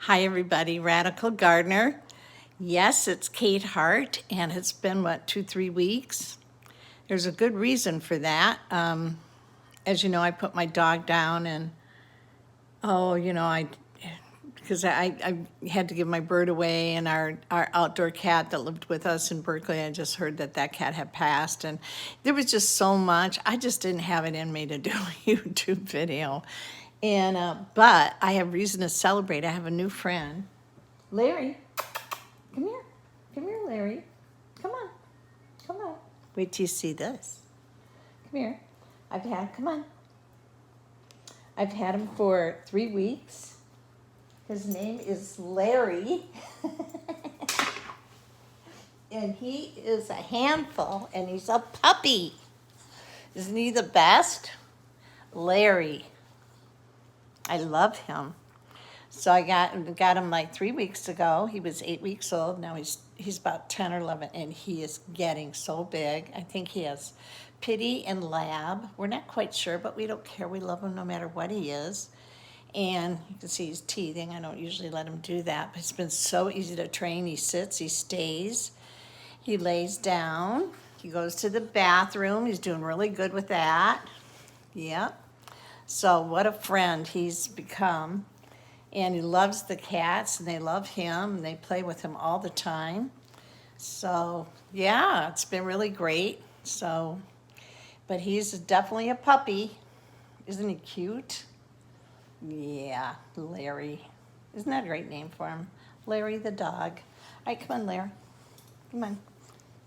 Hi everybody, Radical Gardener. Yes, it's Kate Hart, and it's been, 2-3 weeks? There's a good reason for that. As you know, I put my dog down and, because I had to give my bird away, and our outdoor cat that lived with us in Berkeley, I just heard that cat had passed, and there was just so much. I just didn't have it in me to do a YouTube video. And, but I have reason to celebrate. I have a new friend. Larry, come here. Come here, Larry. Come on. Come on. Wait till you see this. Come here. Come on. I've had him for 3 weeks. His name is Larry. And he is a handful, and he's a puppy. Isn't he the best? Larry. I love him. So I got him like 3 weeks ago. He was 8 weeks old. Now he's about 10 or 11, and he is getting so big. I think he has pity and lab. We're not quite sure, but we don't care. We love him no matter what he is. And you can see he's teething. I don't usually let him do that, but it's been so easy to train. He sits, he stays, he lays down, he goes to the bathroom. He's doing really good with that. Yep. So what a friend he's become. And he loves the cats, and they love him, and they play with him all the time. So yeah, it's been really great. So, but he's definitely a puppy. Isn't he cute? Yeah, Larry. Isn't that a great name for him? Larry the dog. All right, come on, Larry. Come on.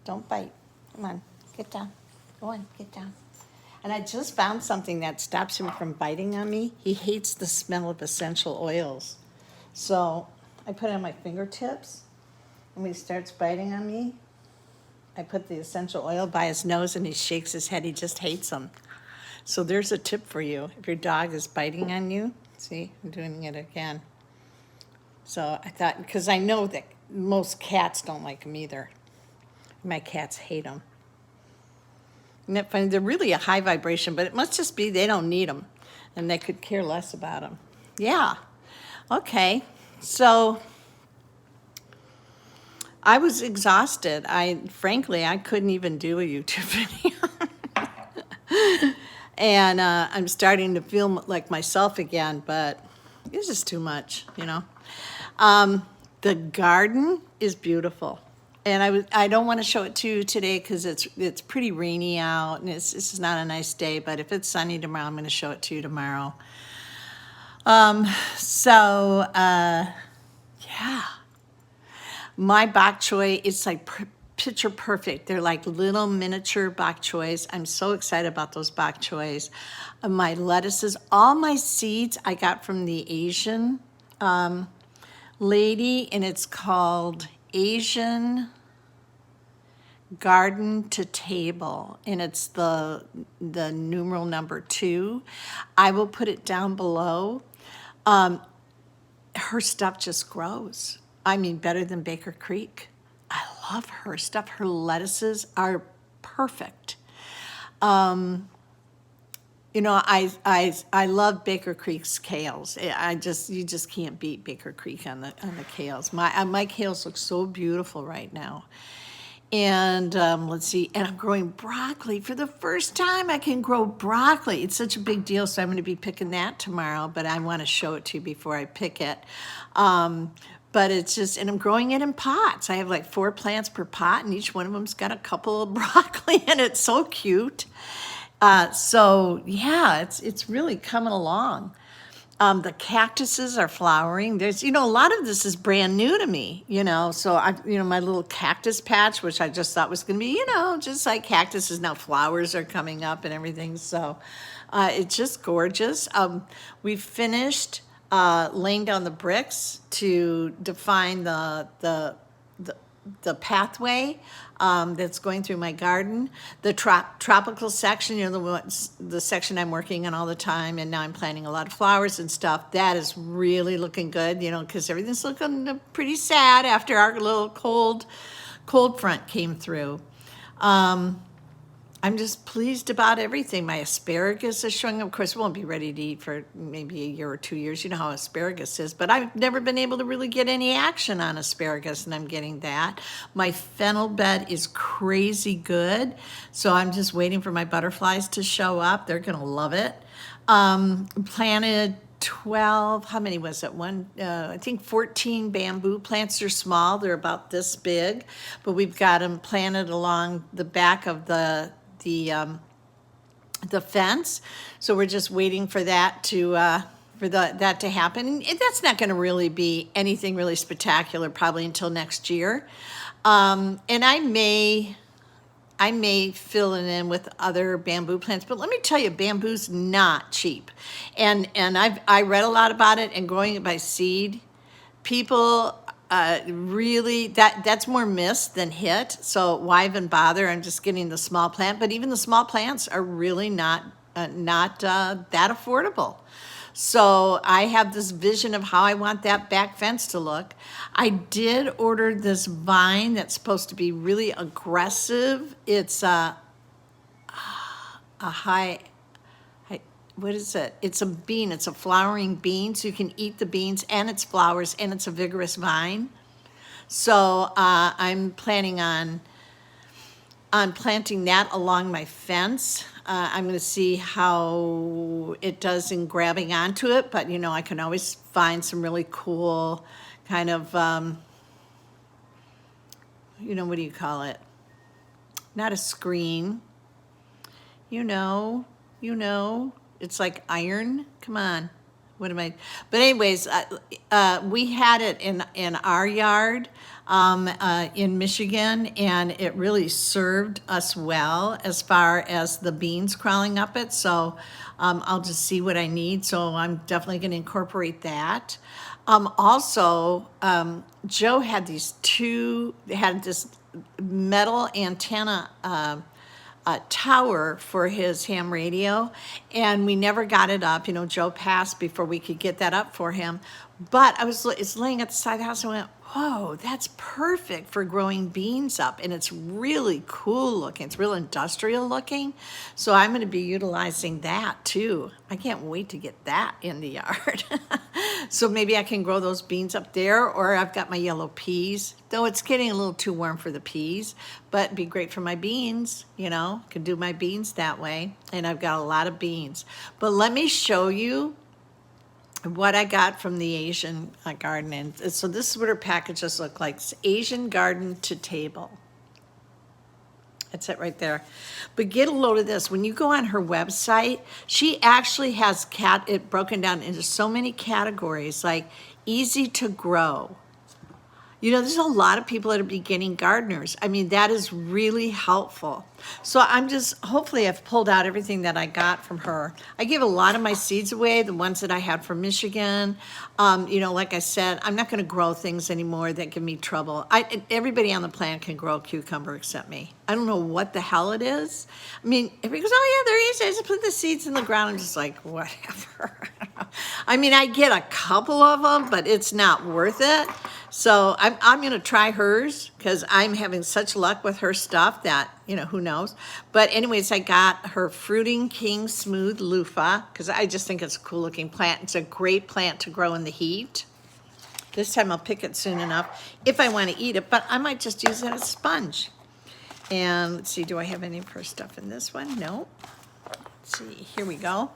Don't bite. Come on, get down. Go on, get down. And I just found something that stops him from biting on me. He hates the smell of essential oils. So I put it on my fingertips, and when he starts biting on me, I put the essential oil by his nose, and he shakes his head. He just hates them. So there's a tip for you. If your dog is biting on you, see, I'm doing it again. So I thought, because I know that most cats don't like them either. My cats hate them. Isn't that funny? They're really a high vibration, but it must just be they don't need them, and they could care less about them. Yeah. Okay. So I was exhausted. Frankly, I couldn't even do a YouTube video. And I'm starting to feel like myself again, but it's just too much, The garden is beautiful. And I don't want to show it to you today because it's pretty rainy out, and this is not a nice day, but if it's sunny tomorrow, I'm going to show it to you tomorrow. Yeah. My bok choy, it's like picture perfect. They're like little miniature bok choys. I'm so excited about those bok choys. My lettuces, all my seeds I got from the Asian lady, and it's called Asian Garden to Table, and it's the numeral number 2. I will put it down below. Her stuff just grows. I mean, better than Baker Creek. I love her stuff. Her lettuces are perfect. I love Baker Creek's kales. You just can't beat Baker Creek on the kales. My kales look so beautiful right now. And let's see, and I'm growing broccoli. For the first time, I can grow broccoli. It's such a big deal, so I'm going to be picking that tomorrow, but I want to show it to you before I pick it. But it's just, and I'm growing it in pots. I have like 4 plants per pot, and each one of them's got a couple of broccoli, and it's so cute. So yeah, it's really coming along. The cactuses are flowering. There's, a lot of this is brand new to me, so my little cactus patch, which I just thought was going to be, just like cactuses, now flowers are coming up and everything. So, it's just gorgeous. We finished, laying down the bricks to define the pathway that's going through my garden. The tropical section, the section I'm working on all the time, and now I'm planting a lot of flowers and stuff. That is really looking good, because everything's looking pretty sad after our little cold front came through. I'm just pleased about everything. My asparagus is showing up. Of course, it won't be ready to eat for maybe a year or 2 years. You know how asparagus is. But I've never been able to really get any action on asparagus, and I'm getting that. My fennel bed is crazy good. So I'm just waiting for my butterflies to show up. They're going to love it. Planted 12, how many was it? I think 14 bamboo plants. Are small. They're about this big. But we've got them planted along the back of the fence, so we're just waiting for that to that to happen. And that's not going to really be anything really spectacular probably until next year, and I may fill it in with other bamboo plants. But let me tell you, bamboo's not cheap, and I read a lot about it, and growing it by seed, people really, that's more miss than hit. So why even bother? I'm just getting the small plant, but even the small plants are really not that affordable. So I have this vision of how I want that back fence to look. I did order this vine that's supposed to be really aggressive. It's a high, what is it? It's a bean. It's a flowering bean, so you can eat the beans and its flowers, and it's a vigorous vine. So I'm planning on planting that along my fence. I'm going to see how it does in grabbing onto it, but you know, I can always find some really cool kind of, you know, what do you call it? Not a screen. You know. It's like iron. Come on. What am I? But anyways, we had it in our yard in Michigan, and it really served us well as far as the beans crawling up it. So I'll just see what I need. So I'm definitely going to incorporate that. Also, Joe had this metal antenna tower for his ham radio, and we never got it up. You know, Joe passed before we could get that up for him. But it's laying at the side of the house, and I went, whoa, that's perfect for growing beans up. And it's really cool looking. It's real industrial looking. So I'm going to be utilizing that too. I can't wait to get that in the yard. So maybe I can grow those beans up there, or I've got my yellow peas, though it's getting a little too warm for the peas, but it'd be great for my beans, you know, can do my beans that way. And I've got a lot of beans. But let me show you what I got from the Asian garden. And so this is what her packages look like. It's Asian garden to table. That's it right there. But get a load of this. When you go on her website, she actually has it broken down into so many categories, like easy to grow. You know, there's a lot of people that are beginning gardeners. I mean, that is really helpful. So hopefully I've pulled out everything that I got from her. I gave a lot of my seeds away, the ones that I had from Michigan. You know, like I said, I'm not going to grow things anymore that give me trouble. Everybody on the planet can grow a cucumber except me. I don't know what the hell it is. I mean, everybody goes, oh yeah, there is. I just put the seeds in the ground. I'm just like, whatever. I mean, I get a couple of them, but it's not worth it. So I'm going to try hers because I'm having such luck with her stuff that, you know, who knows. But anyways, I got her Fruiting King Smooth Loofah because I just think it's a cool looking plant. It's a great plant to grow in the heat. This time I'll pick it soon enough if I want to eat it, but I might just use it as a sponge. And let's see, do I have any of her stuff in this one? No. Let's see, here we go.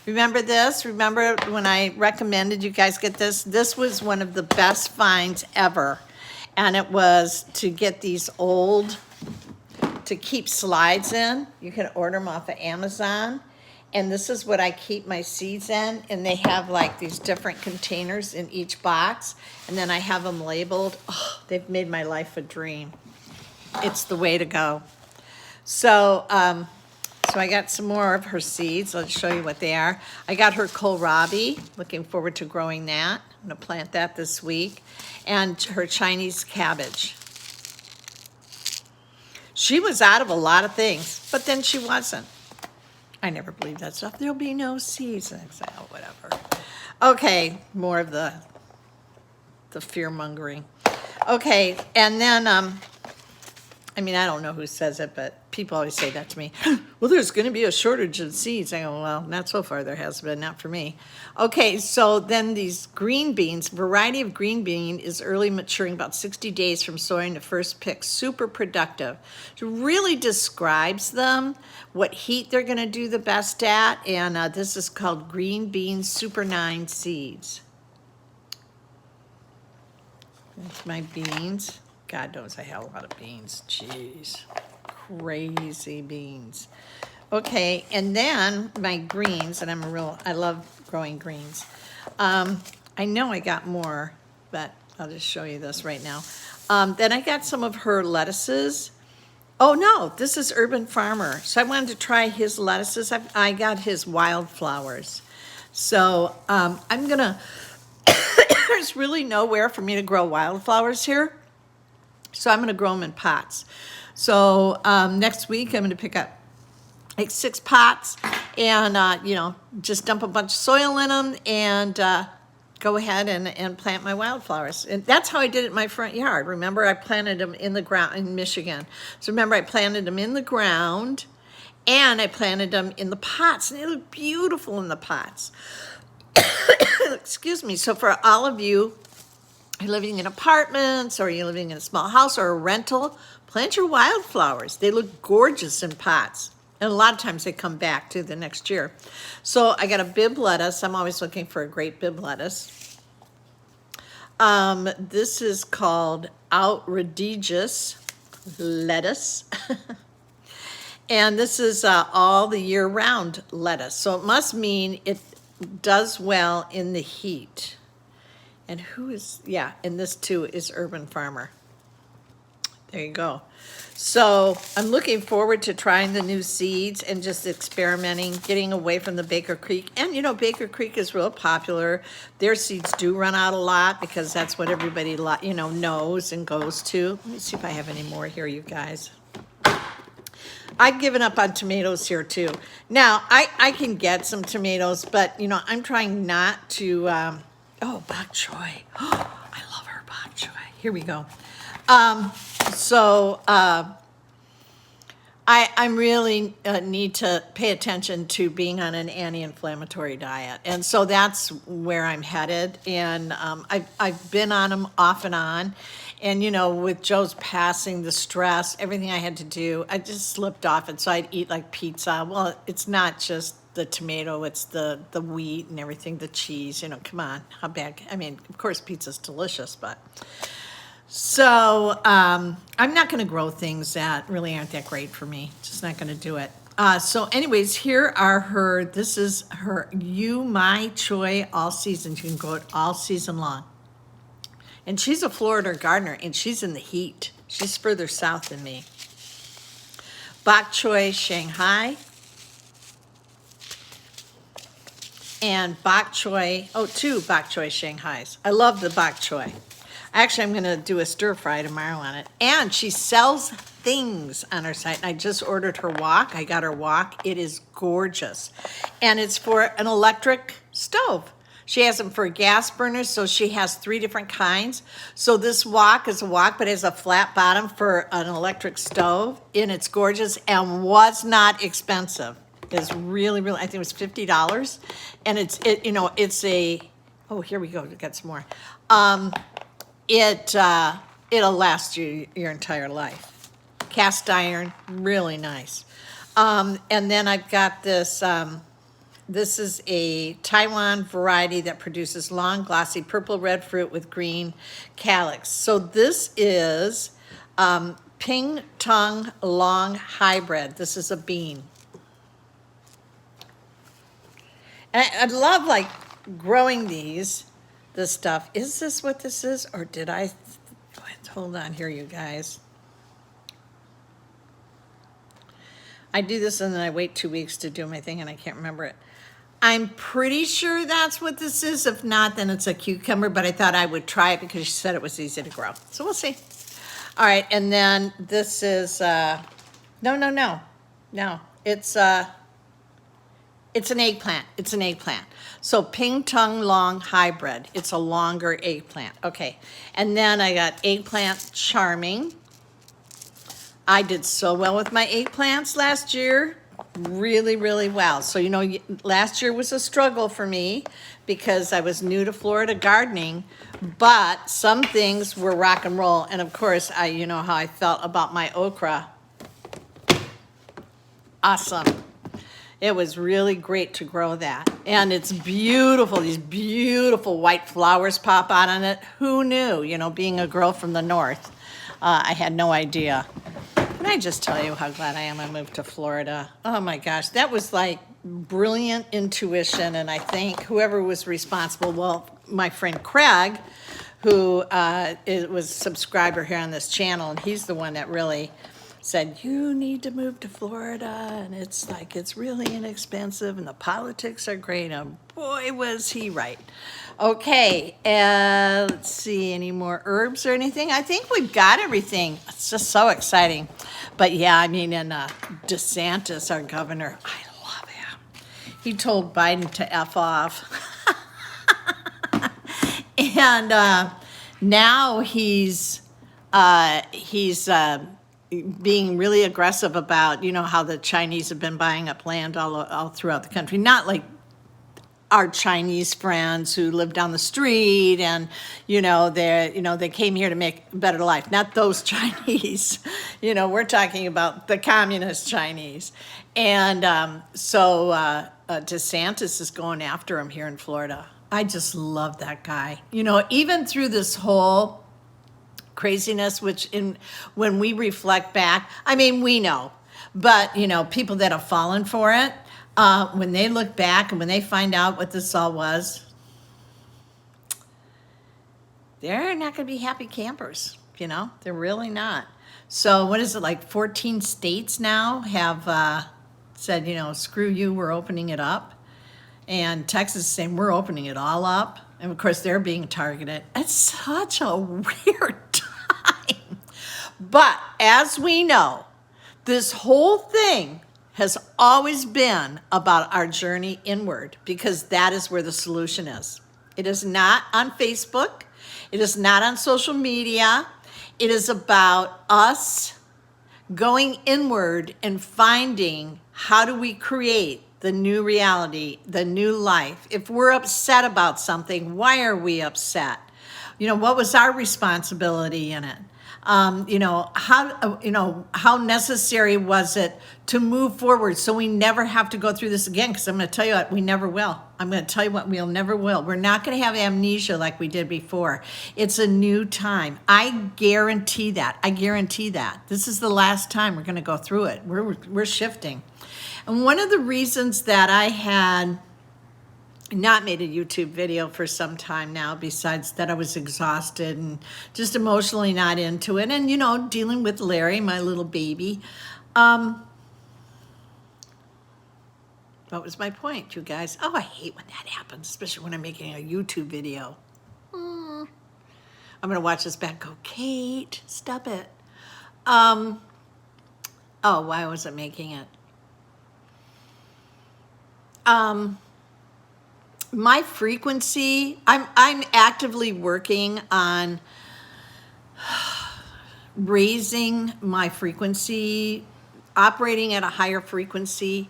Remember this? Remember when I recommended you guys get this? This was one of the best finds ever. And it was to get these old, to keep slides in. You can order them off of Amazon. And this is what I keep my seeds in. And they have like these different containers in each box. And then I have them labeled. Oh, they've made my life a dream. It's the way to go. So I got some more of her seeds. Let's show you what they are. I got her kohlrabi. Looking forward to growing that. I'm going to plant that this week. And her Chinese cabbage. She was out of a lot of things, but then she wasn't. I never believed that stuff. There'll be no seeds. And I say, oh, whatever. Okay, more of the fear-mongering. Okay, and then I mean, I don't know who says it, but people always say that to me. Well, there's going to be a shortage of seeds. I go, well, not so far there has been, not for me. Okay, so then these green beans, variety of green bean is early maturing, about 60 days from sowing to first pick, super productive. It really describes them, what heat they're going to do the best at, and this is called Green Bean Super 9 Seeds. That's my beans. God knows I have a lot of beans. Jeez, crazy beans. Okay, and then my greens, and I love growing greens. I know I got more, but I'll just show you this right now. Then I got some of her lettuces. Oh no, this is Urban Farmer. So I wanted to try his lettuces. I got his wildflowers. So I'm gonna, there's really nowhere for me to grow wildflowers here. So I'm gonna grow them in pots. So next week I'm gonna pick up like 6 pots and, you know, just dump a bunch of soil in them and go ahead and plant my wildflowers. And that's how I did it in my front yard. Remember, I planted them in the ground in Michigan. So remember, I planted them in the ground and I planted them in the pots, and they look beautiful in the pots. Excuse me. So for all of you, you're living in apartments or you're living in a small house or a rental, plant your wildflowers. They look gorgeous in pots. And a lot of times they come back to the next year. So I got a Bib lettuce. I'm always looking for a great Bib lettuce. This is called outrageous lettuce. And this is all the year round lettuce. So it must mean it does well in the heat. And who is, yeah, and this too is Urban Farmer. There you go. So I'm looking forward to trying the new seeds and just experimenting, getting away from the Baker Creek. And you know, Baker Creek is real popular. Their seeds do run out a lot because that's what everybody, you know, knows and goes to. Let me see if I have any more here, you guys. I've given up on tomatoes here too. Now, I can get some tomatoes, but you know, I'm trying not to, oh, bok choy. Oh, I love her bok choy. Here we go. I really need to pay attention to being on an anti-inflammatory diet. And so that's where I'm headed. And I've been on them off and on. And, you know, with Joe's passing, the stress, everything I had to do, I just slipped off. And so I'd eat like pizza. Well, it's not just the tomato, it's the wheat and everything, the cheese, you know, come on, how bad? I mean, of course, pizza's delicious, but... So I'm not going to grow things that really aren't that great for me. Just not going to do it. So anyways, here are this is her You My Choy all season. You can grow it all season long. And she's a Florida gardener, and she's in the heat. She's further south than me. Bok choy Shanghai. And bok choy, oh, 2 bok choy Shanghais. I love the bok choy. Actually, I'm going to do a stir fry tomorrow on it. And she sells things on her site. And I just ordered her wok. I got her wok. It is gorgeous. And it's for an electric stove. She has them for gas burners, so she has 3 different kinds. So this wok is a wok, but it has a flat bottom for an electric stove. And it's gorgeous and was not expensive. It's really, really, I think it was $50. And it's a, oh, here we go. We got some more. It'll last you your entire life. Cast iron, really nice. And then I've got this, this is a Taiwan variety that produces long, glossy, purple-red fruit with green calyx. So this is Ping Tong Long Hybrid. This is a bean. And I love, like, growing this stuff. Is this what this is? Or did I? Hold on here, you guys. I do this and then I wait 2 weeks to do my thing and I can't remember it. I'm pretty sure that's what this is. If not, then it's a cucumber, but I thought I would try it because she said it was easy to grow. So we'll see. All right, and then this is, no. It's an eggplant. It's an eggplant. So Ping Tong Long Hybrid. It's a longer eggplant. Okay. And then I got eggplant charming. I did so well with my eggplants last year. Really, really well. So, last year was a struggle for me because I was new to Florida gardening, but some things were rock and roll. And of course, you know how I felt about my okra. Awesome. It was really great to grow that. And it's beautiful. These beautiful white flowers pop out on it. Who knew? Being a girl from the north, I had no idea. Can I just tell you how glad I am I moved to Florida? Oh my gosh, that was like brilliant intuition. And I think whoever was responsible, well, my friend Craig, who was a subscriber here on this channel, and he's the one that really said, you need to move to Florida, and it's really inexpensive, and the politics are great, and boy, was he right. Okay, let's see, any more herbs or anything? I think we've got everything. It's just so exciting. But yeah, and DeSantis, our governor, I love him. He told Biden to F off. And now he's being really aggressive about, how the Chinese have been buying up land all throughout the country. Not like our Chinese friends who live down the street and, they came here to make a better life. Not those Chinese. We're talking about the communist Chinese. And so DeSantis is going after him here in Florida. I just love that guy. Even through this whole craziness, when we reflect back, we know, but people that have fallen for it, when they look back and when they find out what this all was, they're not going to be happy campers. They're really not. So what is it, like 14 states now have said, screw you, we're opening it up. And Texas is saying, we're opening it all up. And of course, they're being targeted. It's such a weird time. But as we know, this whole thing has always been about our journey inward, because that is where the solution is. It is not on Facebook. It is not on social media. It is about us going inward and finding, how do we create the new reality, the new life? If we're upset about something, why are we upset? What was our responsibility in it? How necessary was it to move forward so we never have to go through this again? Because I'm going to tell you what, we never will. I'm going to tell you what, we'll never will. We're not going to have amnesia like we did before. It's a new time. I guarantee that. This is the last time we're going to go through it. We're shifting. And one of the reasons that I had not made a YouTube video for some time now, besides that I was exhausted and just emotionally not into it, and dealing with Larry, my little baby. What was my point, you guys? Oh, I hate when that happens, especially when I'm making a YouTube video. I'm gonna watch this back. Go, Kate, stop it. Oh, why was I making it? My frequency, I'm actively working on raising my frequency, operating at a higher frequency.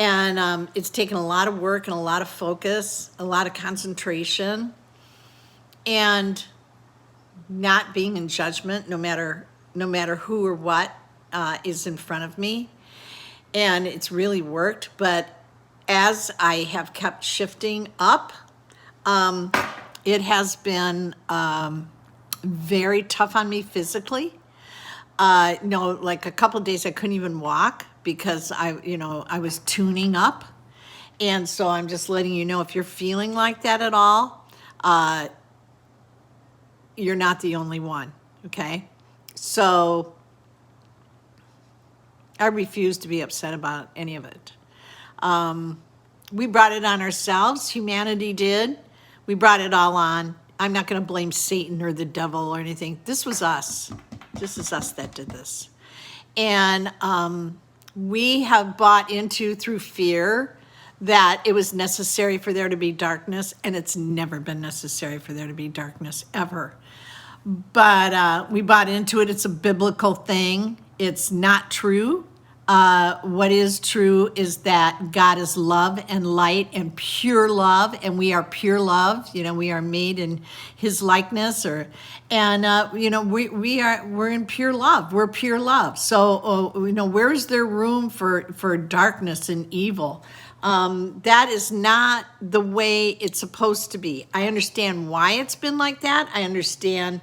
And it's taken a lot of work and a lot of focus, a lot of concentration, and not being in judgment, no matter who or what is in front of me. And it's really worked, but as I have kept shifting up, it has been very tough on me physically. Like a couple of days I couldn't even walk because I was tuning up. And so I'm just letting you know, if you're feeling like that at all, you're not the only one, okay? So I refuse to be upset about any of it. We brought it on ourselves. Humanity did. We brought it all on. I'm not going to blame Satan or the devil or anything. This was us. This is us that did this. And we have bought into, through fear, that it was necessary for there to be darkness, and it's never been necessary for there to be darkness, ever. But we bought into it. It's a biblical thing. it's not true. What is true is that God is love and light and pure love, and we are pure love. You know, we are made in His likeness, you know, we're in pure love. We're pure love. So, you know, where is there room for darkness and evil? That is not the way it's supposed to be. I understand why it's been like that. I understand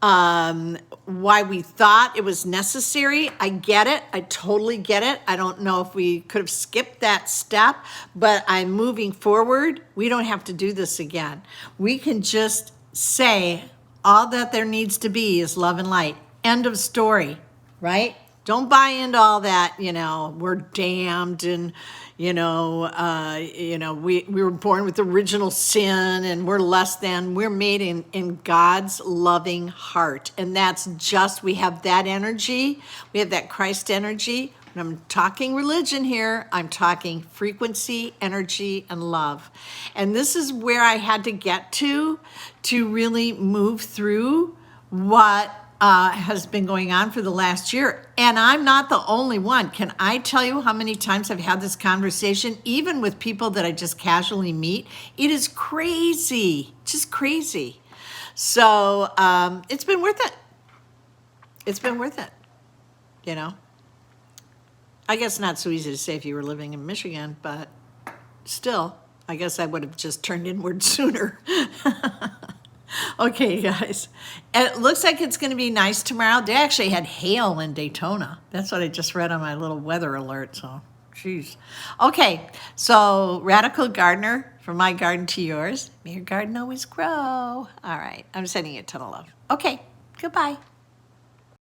why we thought it was necessary. I get it. I totally get it. I don't know if we could have skipped that step, but I'm moving forward. We don't have to do this again. We can just say all that there needs to be is love and light. End of story, right? Don't buy into all that, you know, we're damned and, we were born with original sin and we're less than. We're made in God's loving heart. And that's just, we have that energy. We have that Christ energy. When I'm talking religion here, I'm talking frequency, energy, and love. And this is where I had to get to really move through what has been going on for the last year. And I'm not the only one. Can I tell you how many times I've had this conversation, even with people that I just casually meet? It is crazy, just crazy. So it's been worth it. It's been worth it, you know. I guess not so easy to say if you were living in Michigan, but still, I guess I would have just turned inward sooner. Okay, guys. It looks like it's going to be nice tomorrow. They actually had hail in Daytona. That's what I just read on my little weather alert. So, geez. Okay, so Radical Gardener, from my garden to yours. May your garden always grow. All right, I'm sending it to the love. Okay, goodbye.